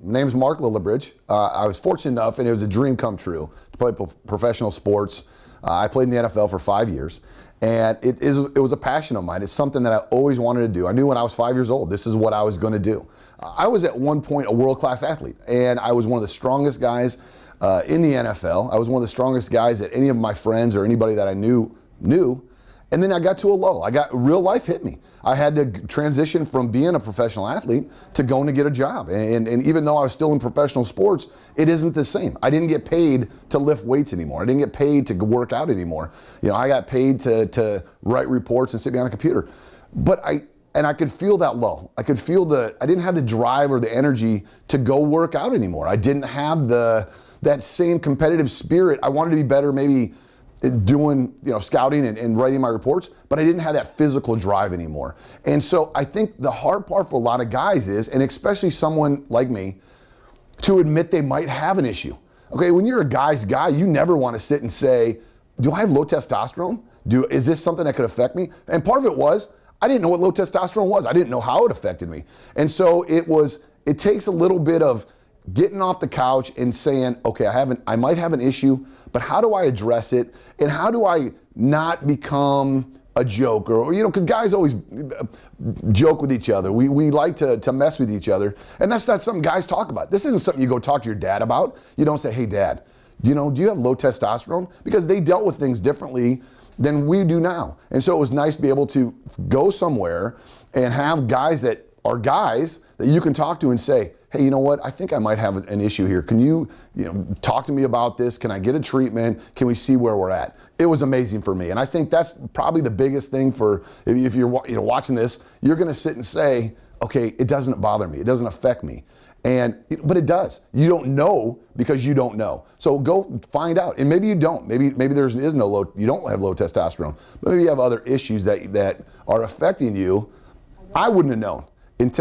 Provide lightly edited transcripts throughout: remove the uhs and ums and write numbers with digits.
name's Mark Lillibridge. I was fortunate enough, and it was a dream come true, to play professional sports. I played in the NFL for 5 years, and it was a passion of mine. It's something that I always wanted to do. I knew when I was 5 years old, this is what I was going to do. I was at one point a world-class athlete, and I was one of the strongest guys in the NFL. I was one of the strongest guys that any of my friends or anybody that I knew. And then I got to a low. Real life hit me. I had to transition from being a professional athlete to going to get a job. And even though I was still in professional sports, it isn't the same. I didn't get paid to lift weights anymore. I didn't get paid to work out anymore. I got paid to write reports and sit behind a computer. But I could feel that low. I could feel I didn't have the drive or the energy to go work out anymore. I didn't have that same competitive spirit. I wanted to be better, maybe doing scouting and writing my reports, but I didn't have that physical drive anymore. And so I think the hard part for a lot of guys is, and especially someone like me, to admit they might have an issue. Okay, when you're a guy's guy, you never want to sit and say, do I have low testosterone? Is this something that could affect me? And part of it was, I didn't know what low testosterone was. I didn't know how it affected me. And so it takes a little bit of getting off the couch and saying, okay, I might have an issue, but how do I address it? And how do I not become a joke? Or because guys always joke with each other. We like to mess with each other. And that's not something guys talk about. This isn't something you go talk to your dad about. You don't say, hey dad, do you have low testosterone? Because they dealt with things differently than we do now. And so it was nice to be able to go somewhere and have guys that you can talk to and say, hey, you know what? I think I might have an issue here. Can you talk to me about this? Can I get a treatment? Can we see where we're at? It was amazing for me. And I think that's probably the biggest thing for, if you're watching this, you're going to sit and say, okay, it doesn't bother me. It doesn't affect me. But it does. You don't know because you don't know. So go find out. And maybe you don't. Maybe you don't have low testosterone. But maybe you have other issues that are affecting you. I wouldn't have known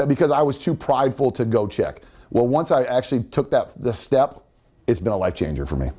because I was too prideful to go check. Well, once I actually took the step, it's been a life changer for me.